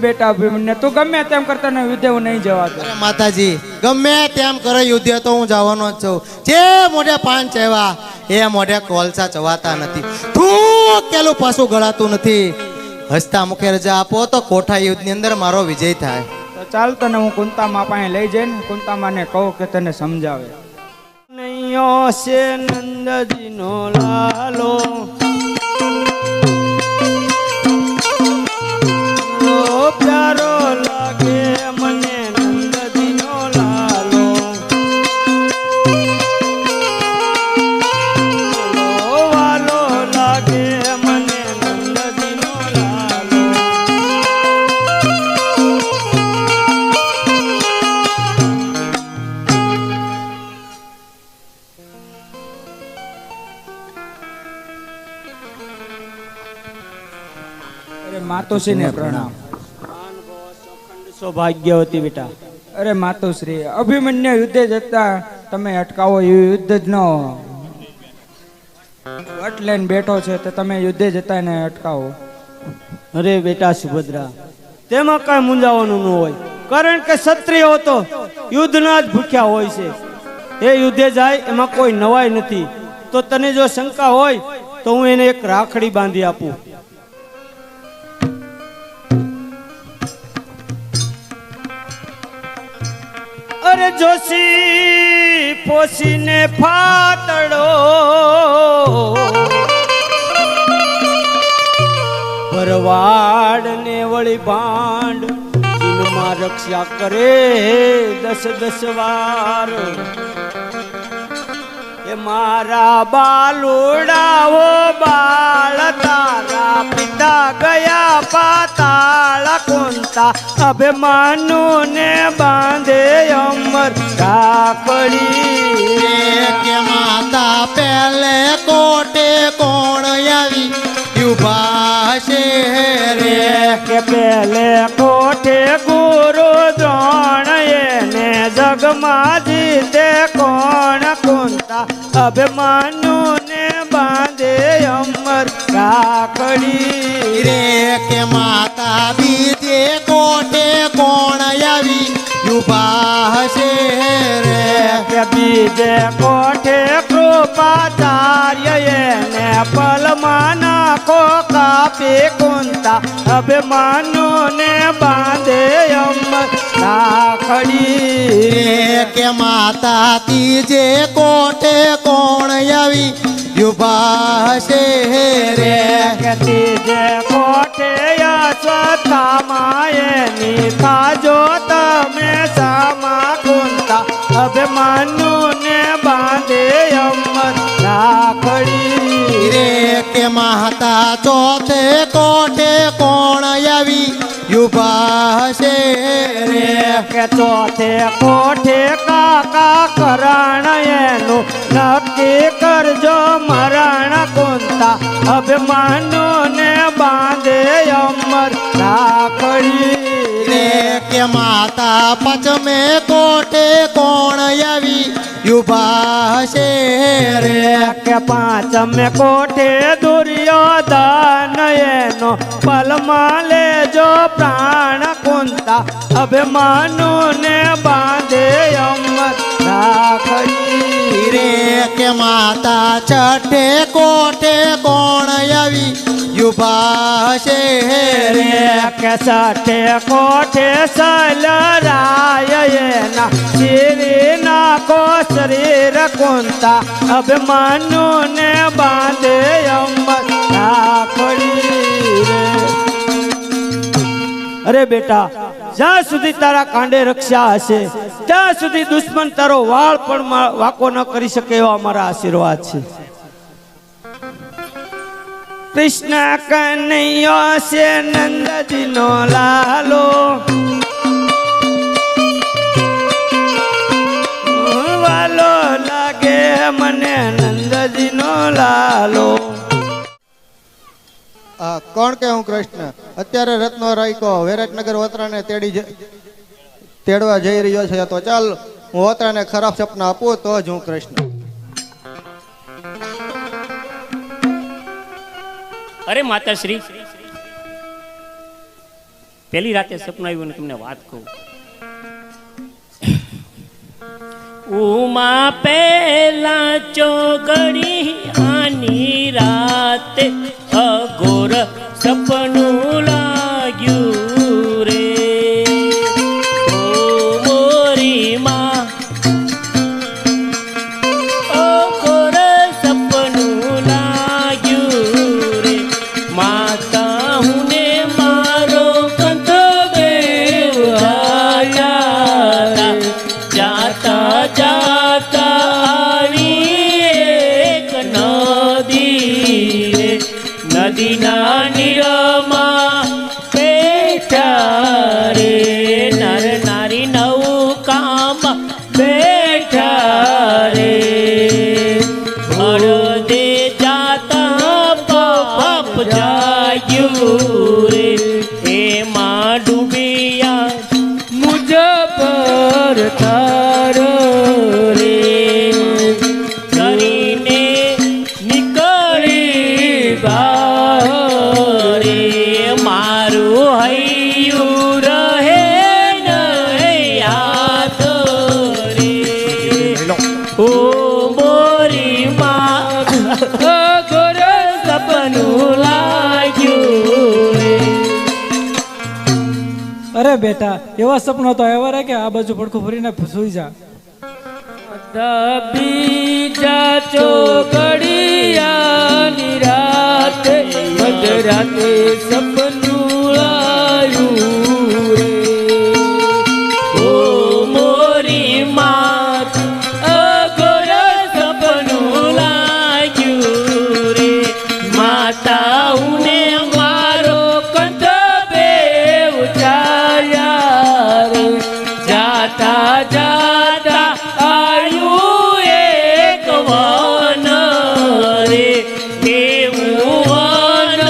બેટા અભિમન્યુ, તું ગમે તેમ કરતા ને યુદ્ધે હું નહીં જવા દઉં. અરે માતાજી, ગમે તેમ કરે યુદ્ધ તો હું જવાનો જ છું. જે મોઢે પાન ચેવા એ મોઢે કોલસા ચવાતા નથી. તું કેલું પાછું ગળાતું નથી. હસતા મુખે રજા આપો તો કોઠા યુદ્ધની અંદર મારો વિજય થાય. તો ચાલ તને હું કુંતામા પાસે લઈ જઈને કુંતામાને કહું કે તને સમજાવે. નૈયો છે નંદજીનો લાલો, પ્યારો લાગે મને નંદજીનો લાલો, વાલો લાગે મને નંદજીનો લાલો. અરે માતોશ્રીને પ્રણામ. સૌભાગ્યવતી બેટા. અરે માતુશ્રી, અભિમન્યુ યુદ્ધે જતા તમે અટકાવો એ યુદ્ધ જ ન વટ લઈને બેઠો છે તો તમે યુદ્ધે જતા એને અટકાવો. અરે બેટા સુભદ્રા, તેમાં કઈ મૂંઝાવાનું ન હોય, કારણ કે ક્ષત્રિયો તો યુદ્ધના જ ભૂખ્યા હોય છે. એ યુદ્ધે જાય એમાં કોઈ નવાઈ નથી. તો તને જો શંકા હોય તો હું એને એક રાખડી બાંધી આપું. અરે જોશી પોસીને ફાતડો, ભરવાડ ને વળી ભાંડ, દિલમાં રક્ષા કરે 10 વાર. એ મારા બાલુડાઓ બાળ તારા પિતા ગયા પાતાળ કોંતા, અભિમાનુ ને બાંધે અમર રાખડી. કે માતા પહેલે કોટે કોણ આવી યુભા છે રે. કે પેલે કોઠે ગુરુ દ્રોણ, એને જગમાં જીતે કોણ કોંતા, અભિમાનુ ને બાંધે અમર રાખડી. રે કે માતા બીજે કોટે કોણ આવી યુભા છે રે. કે બીજે કોઠે કૃપાચાર્ય, એને પલમાં નાખો કાપી કોંતા, અભિમાનુ ને બાંધે અમર રાખડી. રે કે માતા ત્રીજે કોટે કોણ આવી યુભા છે રે. કે ત્રીજે કોઠે અશ્વત્થામા, એની થાજો તમે સામા કોંતા, અભિમાનુ ને બાંધે અમર રાખડી. રે કે માતા ચોથે કોટે કોણ આવી યુભા છે રે. કે ચોથે કોઠે કાકા કરણ, એનું નક્કી કરજો મરણ કોંતા, અભિમાનુ ને બાંધે અમર રાખડી. રે કે માતા પચમે કોટે કોણ આવી યુભા છે રે. કે પાંચમે કોઠે દુર્યોધન, એનો પલમાં લેજો પ્રાણ કોંતા, અભિમાનુ ને બાંધે અમર રાખડી. રે કે માતા છઠે કોટે કોણ આવી યુભા છે રે. કે છઠે કોઠે સલરાય, એના શિરી નાખો શરીર કોંતા, અભિમાનુ ને બાંધે અમર રાખડી. અરે બેટા, જ્યાં સુધી તારા કાંડે રક્ષા હશે ત્યાં સુધી દુશ્મન તારો વાળ પણ વાકો ન કરી શકે એવા અમારા આશીર્વાદ છે. કૃષ્ણ કનૈયો છે નંદજીનો લાલો, વાલો લાગે મને નંદજીનો લાલો. કોણ કે હું કૃષ્ણ અત્યારે રત્નો રાયકો વિરાટનગર વતરાને તેડવા જઈ રહ્યો છે. તો ચાલ હું વતરાને ખરાબ સપના આપું તો જ હું કૃષ્ણ. અરે માતાશ્રી, પહેલી રાતે સપનું આવ્યું ને તમને વાત કહું. ઉમા પહેલા ચોગડી આની રાતે અઘોર સપનું લાગ્યું રે. ઓ મોરી માં અઘોર સપનું લાગ્યું રે. માતા હું ને મારો કંથ બેવાયા જાતા જાતા આવી એક નદી રે. નદીના નીરમાં બેઠા રે. નર નારી નૌકામાં બેઠા રે. અડધે જાતા પાપ જાગ્યું રે. એમાં ડૂબિયા મુજ પર તાર રે. કરીને નીકળી બહાર રે. મારું હૈયું રહે ન યાદ રે. ઓ મોરી માં અઘોર સપનું લાગ્યું રે. અરે બેટા એવા સપના તો આવ્યા રે કે આ બાજુ પડખું ફરીને સુઈ જા. બીજા ચોકડિયાની રાતે મધરાતે સપનું આવ્યું રે. ઓ મોરી માત અઘોર સપનું લાગ્યું રે. માતા ઉને મારો કંથ બેવ ચાલ્યા રે. જાતા જાતા આવ્યું એક વન રે. એવું વન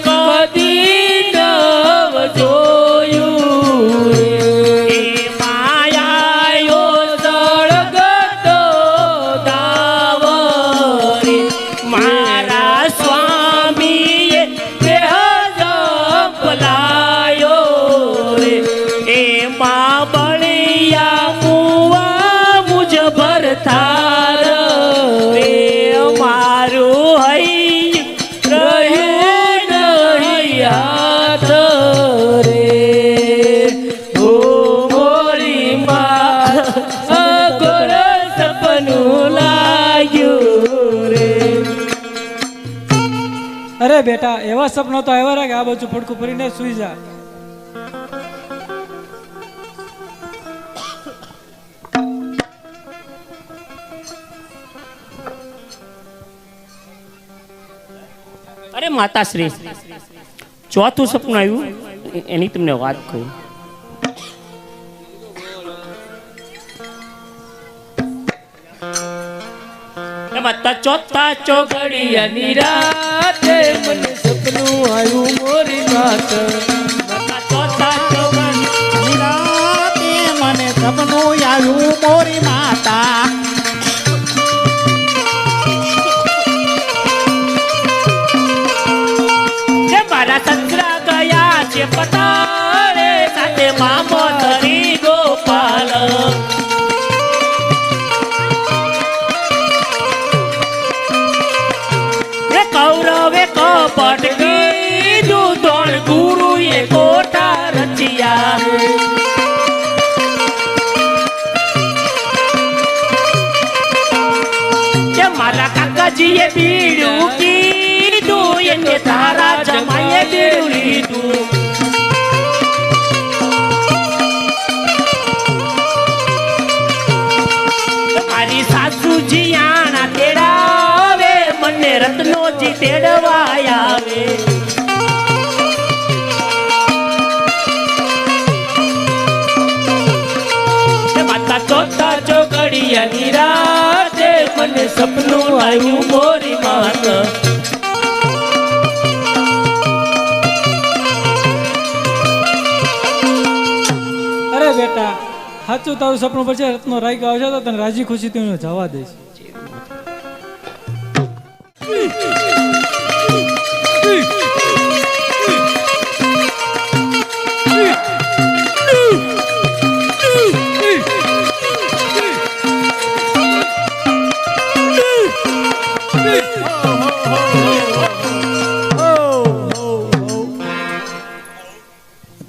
કદી નવ જોયું રે. એ માયાયો સળગતો દાવ રે. મારા સ્વામીએ દેહ જપલાયો રે. એમાં બળિયા મુવા મુજ ભરતાર રે. મારું હૈ રહે નહીં યાદ રે. ઓ મોરી માં અઘોર સપનું લાગ્યું રે. અરે બેટા એવા સપના તો આવ્યા રે કે આ બાજુ પડખું ફરીને સુઈ જા. અરે માતાશ્રી ચોથું સપનું આવ્યું એની તમને વાત કહું. માતા ચોથા ચોઘડિયાની રાતે મને સપનું આવ્યું મોરી માત. માતા ચોથા ચોઘડિયાની રાતે મને સપનું આવ્યું મોરી માતા. મારા સસરા ગયા છે પતાળે સાથે મામો ધરી ગોપાલ. કૌરવે કપટ કીધું ધોળ ગુરુએ કોઠા રચ્યા. મારા કાકાજીએ બીડું કીધું એને તારા જમાઈએ બીડું લીધું. મારી સાસુજી આણા તેડાવે મને રત્નોજી તેડવા આવે. માતા ચોથા ચોઘડિયાની રાતે મને સપનું આવ્યું મોરી માત. અરે બેટા સાચું તારું સપનું પર છે રત્નો રાઈ આવશે તો તને રાજી ખુશી તું જવા દઈશ.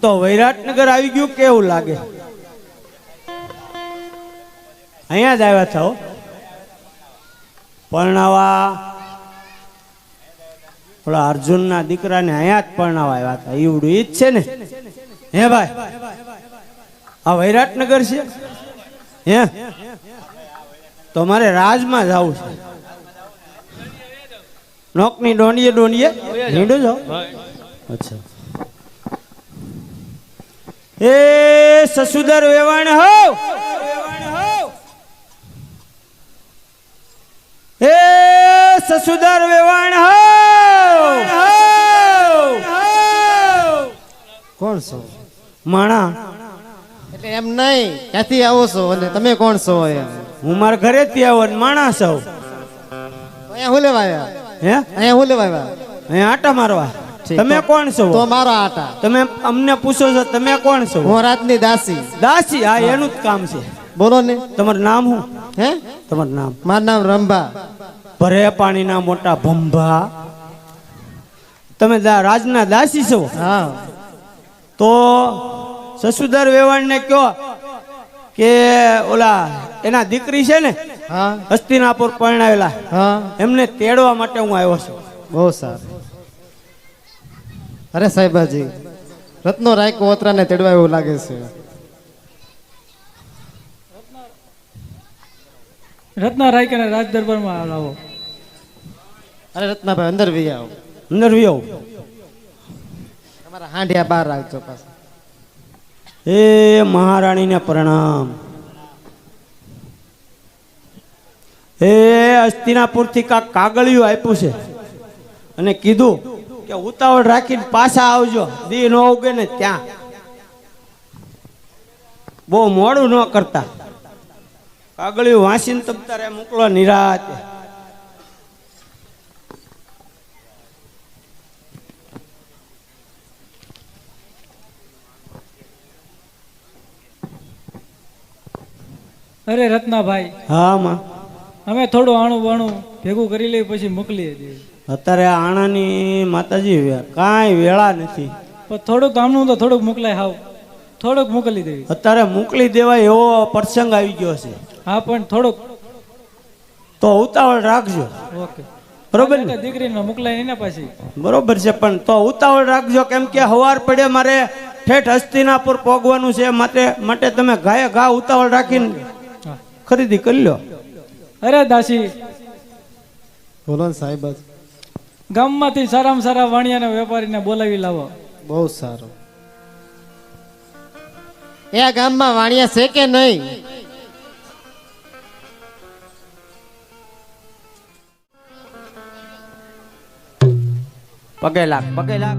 તો વૈરાટનગર આવી ગયું કેવું લાગે? અહીંયા જ આવ્યા છો પરણાવા. ઓલા અર્જુનના દીકરાને અહીંયા જ પરણાવા આવ્યા હતા. ઈવડું ઈ જ છે ને? હે ભાઈ, આ વૈરાટનગર છે હે? તો મારે રાજમાં જવું છે. નોકની ડોંડીએ ડોંડીએ હીંડો જાઓ. અચ્છા. એ સસુદર વેવાણ હો, એ સસુદર વેવાણ હો. કોણ છો? માણા. એટલે એમ નહીં, ક્યાંથી આવો છો અને તમે કોણ છો? એમ હું મારા ઘરેથી આવો ને માણા સૌ. અહીંયા હું લેવા આવ્યા? હે, અહીંયા હું લેવા આવ્યા? અહીંયા આટા મારવા. ઠીક. તમે કોણ છો? તો મારો આટા. તમે અમને પૂછો છો તમે કોણ છો? હું રાતની દાસી. દાસી. હા, એનું જ કામ છે. બોલો ને. તમારું નામ શું? હે, તમારું નામ? મારું નામ રંભા. ભરે પાણીના મોટા ભંભા. તમે રાજના દાસી છો? હા. તો સસુદર વેવાણને કયો કે ઓલા એના દીકરી છે ને હા. હસ્તિનાપુર પરણાવેલા, હા. એમને તેડવા માટે હું આવ્યો છું. બહુ સારું. અરે સાહેબાજી, રત્નો રાયકો ઓતરાને તેડવા એવું લાગે છે. રત્ના રાયકાને રાજ દરબારમાં લાવો. અરે રત્નાભાઈ, અંદર વી આવો. અંદર વિયો. તમારા હાંડિયા બહાર રાખજો પાછા. એ મહારાણીને પ્રણામ. એ હસ્તિનાપુરથી કાંક કાગળિયું આપ્યું છે અને કીધું કે ઉતાવળ રાખીને પાછા આવજો, દી ન ઉગે ને ત્યાં. બહુ મોડું ન કરતા. કાગળિયું વાંચીને તમ તારે મોકલો નિરાતે. અરે રત્નાભાઈ, હા માં, અમે થોડું આણું બાણું ભેગું કરી લઈએ પછી મોકલી દઈએ. અત્યારે આણાની માતાજી કાંઈ વેળા નથી. પણ થોડુંક આમનું તો થોડુંક મોકલાય. હાવ થોડુંક મોકલી દેવી. અત્યારે મોકલી દેવાય એવો પ્રસંગ આવી ગયો છે. હા, પણ થોડુંક. તો ઉતાવળ રાખજો. ઓકે, બરોબર ને? દીકરીને મોકલાય નહીં ને પાછી. બરોબર છે, પણ તો ઉતાવળ રાખજો, કેમ કે હવાર પડે મારે ઠેઠ હસ્તિનાપુર પહોંચવાનું છે. માટે તમે ગાયે ઘા ઉતાવળ રાખીને હા. ખરીદી કરી લો. અરે દાસી, બોલો ને સાહેબાજી. ગામમાંથી સારામાં સારા વાણિયાના વેપારીને બોલાવી લાવો. બહુ સારું. એ આ ગામમાં વાણિયા છે કે નહીં? પગે લાગ, પગે લાગ.